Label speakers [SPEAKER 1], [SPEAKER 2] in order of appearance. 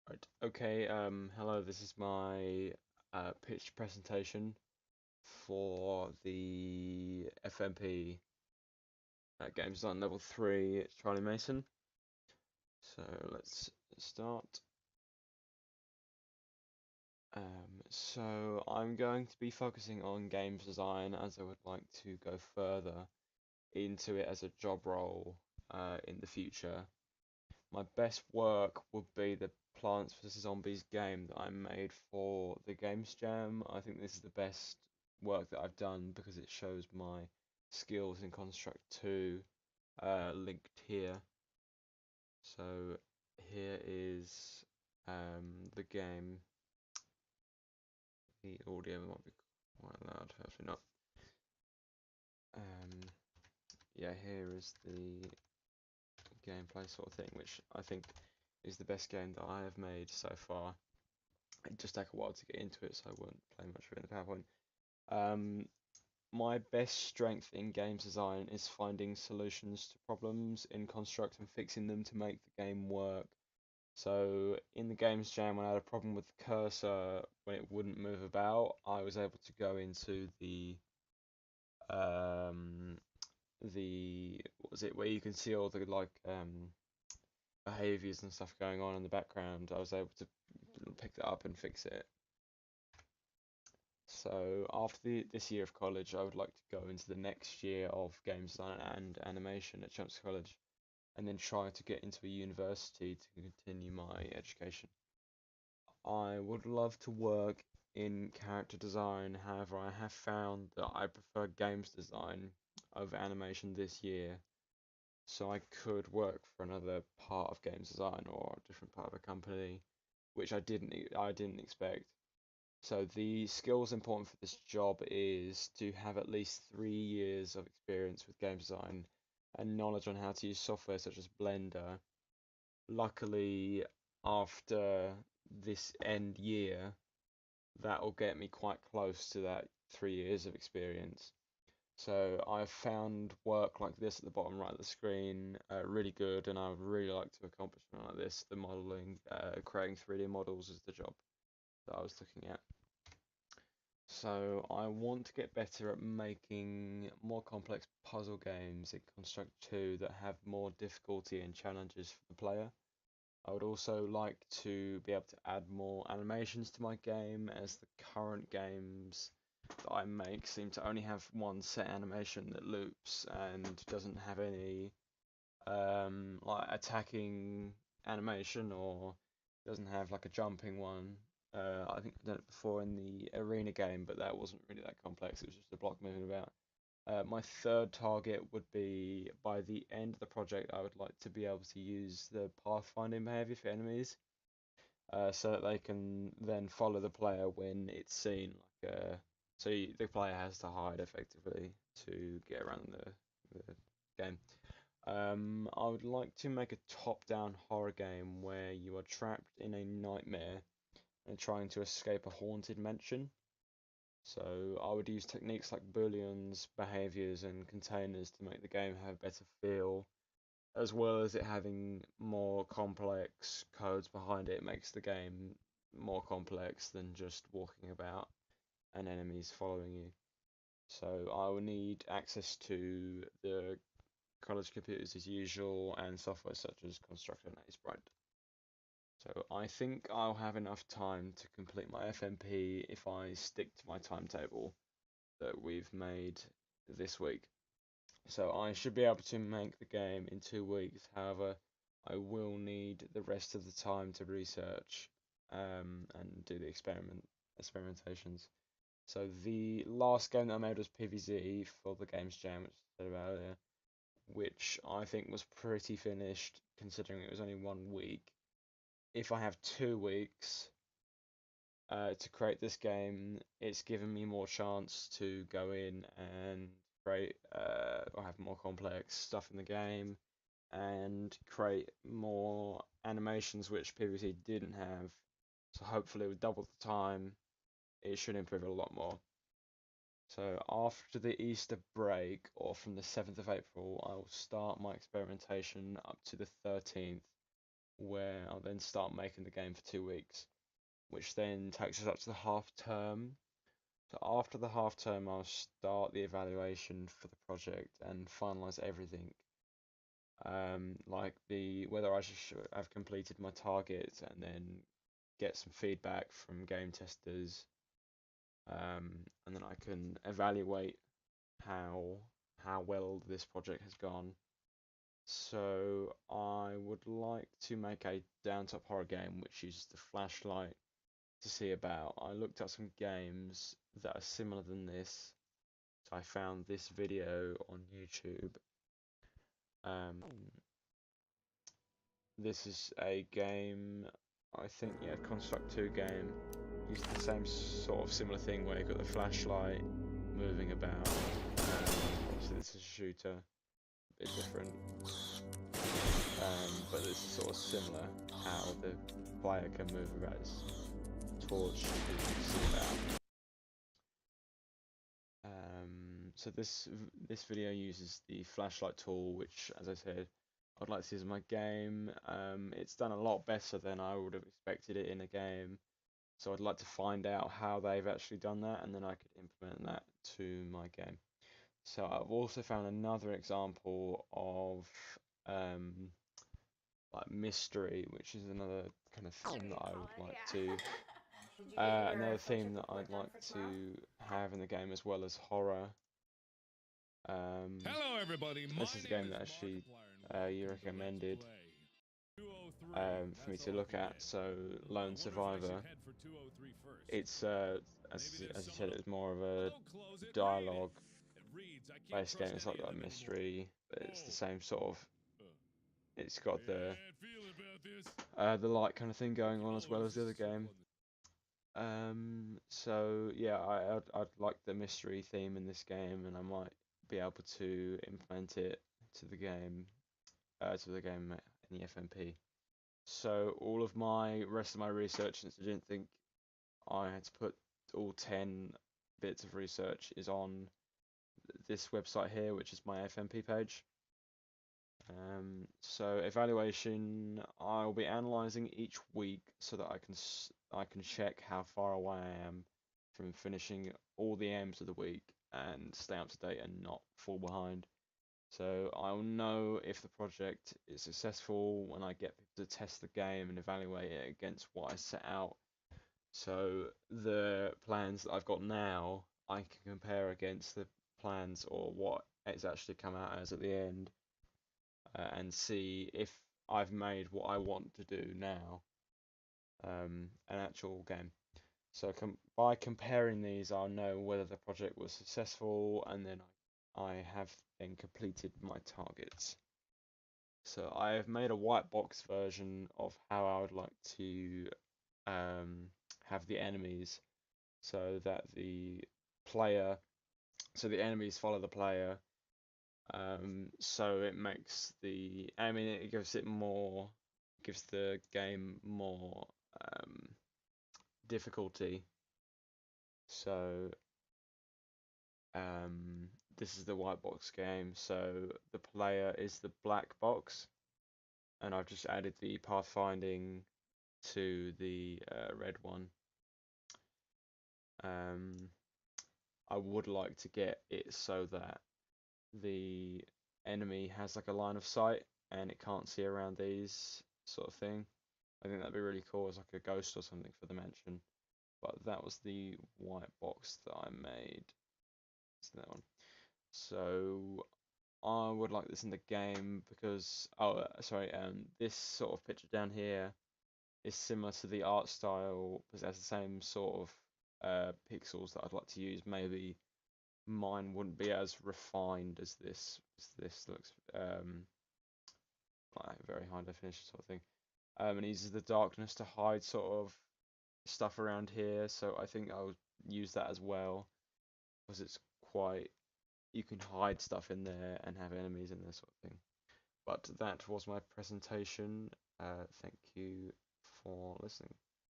[SPEAKER 1] Right. Okay. Hello. This is my pitch presentation for the FMP Game Design Level 3 Charlie Mason. So let's start. So I'm going to be focusing on games design as I would like to go further into it as a job role in the future. My best work would be the Plants vs Zombies game that I made for the Games Jam. I think this is the best work that I've done because it shows my skills in Construct 2 linked here. So here is the game. The audio might be quite loud, hopefully not. Um, yeah, here is the gameplay sort of thing, which I think is the best game that I have made so far. It just take a while to get into it, so I won't play much of it in the PowerPoint. My best strength in games design is finding solutions to problems in Construct and fixing them to make the game work. So in the Games Jam, when I had a problem with the cursor when it wouldn't move about, I was able to go into um, the what was it where you can see all the behaviors and stuff going on in the background. I was able to pick that up and fix it. So after this year of college, I would like to go into the next year of game design and animation at Chelmsford College, and then try to get into a university to continue my education. I would love to work in character design, however, I have found that I prefer games design over animation this year, so I could work for another part of games design or a different part of a company, which I didn't expect. So the skills important for this job is to have at least 3 years of experience with game design and knowledge on how to use software such as Blender. Luckily, after this end year, that will get me quite close to that 3 years of experience. So I've found work like this at the bottom right of the screen really good, and I would really like to accomplish something like this. The modeling, creating 3D models is the job that I was looking at. So I want to get better at making more complex puzzle games in Construct 2 that have more difficulty and challenges for the player. I would also like to be able to add more animations to my game, as the current games that I make seem to only have one set animation that loops and doesn't have any like attacking animation, or doesn't have like a jumping one. I think I've done it before in the arena game, but that wasn't really that complex. It was just a block moving about. My third target would be by the end of the project, I would like to be able to use the pathfinding behavior for enemies, so that they can then follow the player when it's seen. The player has to hide effectively to get around the game. I would like to make a top-down horror game where you are trapped in a nightmare and trying to escape a haunted mansion. So I would use techniques like booleans, behaviors, and containers to make the game have a better feel, as well as it having more complex codes behind it. It makes the game more complex than just walking about and enemies following you. So I will need access to the college computers as usual, and software such as Constructor and Sprite. So I think I'll have enough time to complete my FMP if I stick to my timetable that we've made this week. So I should be able to make the game in 2 weeks. However, I will need the rest of the time to research and do the experimentations. So the last game that I made was PVZ for the Games Jam, which I said about earlier, which I think was pretty finished considering it was only 1 week. If I have 2 weeks to create this game, it's given me more chance to go in and create or have more complex stuff in the game and create more animations which PvC didn't have. So hopefully with double the time, it should improve a lot more. So after the Easter break, or from the 7th of April, I will start my experimentation up to the 13th where I'll then start making the game for 2 weeks, which then takes us up to the half term. So after the half term, I'll start the evaluation for the project and finalize everything. Like whether I should have completed my target, and then get some feedback from game testers, and then I can evaluate how well this project has gone. So I would like to make a down-top horror game which uses the flashlight to see about. I looked at some games that are similar than this. So I found this video on YouTube. This is a game, I think, yeah, Construct 2 game. Uses the same sort of similar thing where you've got the flashlight moving about. Obviously this is a shooter, a bit different. But it's sort of similar how the player can move about his torch to see about. So this video uses the flashlight tool, which, as I said, I'd like to see as my game. It's done a lot better than I would have expected it in a game. So I'd like to find out how they've actually done that, and then I could implement that to my game. So I've also found another example of like mystery, which is another kind of theme that I would like to. Another theme that I'd like to have in the game, as well as horror.
[SPEAKER 2] Hello, everybody.
[SPEAKER 1] This is a game that actually you recommended for me to look at. So Lone Survivor. It's as you said, it's more of a dialogue based game. It's like a mystery, but it's the same sort of. It's got the light kind of thing going on as well as the other game. So yeah, I'd like the mystery theme in this game, and I might be able to implement it to the game in the FMP. So all of my rest of my research, since I didn't think I had to put all 10 bits of research, is on this website here, which is my FMP page. So evaluation, I'll be analyzing each week so that I can check how far away I am from finishing all the aims of the week and stay up to date and not fall behind. So I'll know if the project is successful when I get people to test the game and evaluate it against what I set out. So the plans that I've got now, I can compare against the plans or what it's actually come out as at the end, and see if I've made what I want to do now, an actual game. So by comparing these, I'll know whether the project was successful, and then I have then completed my targets. So I have made a white box version of how I would like to have the enemies, so that the enemies follow the player. So it makes it gives the game more difficulty. So this is the white box game, so the player is the black box, and I've just added the pathfinding to the red one. I would like to get it so that the enemy has like a line of sight and it can't see around these sort of thing. I think that'd be really cool as like a ghost or something for the mansion. But that was the white box that I made. It's that one. So I would like this in the game because this sort of picture down here is similar to the art style because it has the same sort of pixels that I'd like to use. Maybe mine wouldn't be as refined as this. This looks like very high definition sort of thing. And it uses the darkness to hide sort of stuff around here, so I think I'll use that as well because it's quite, you can hide stuff in there and have enemies in there sort of thing. But that was my presentation. Thank you for listening.